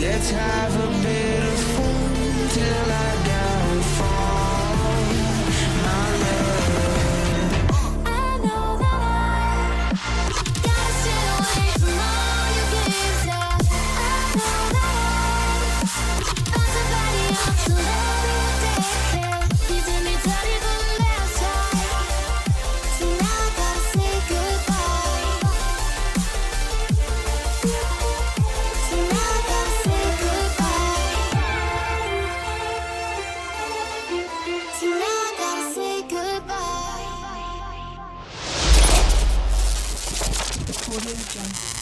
Let's have a bit of fun till I downfall, my love. I know that I gotta stay away from all your games. I know that find somebody else to love you daily. You did me dirty the last time, so now I gotta say goodbye. So now I gotta say goodbye. So now I gotta say goodbye. Audio Jungle.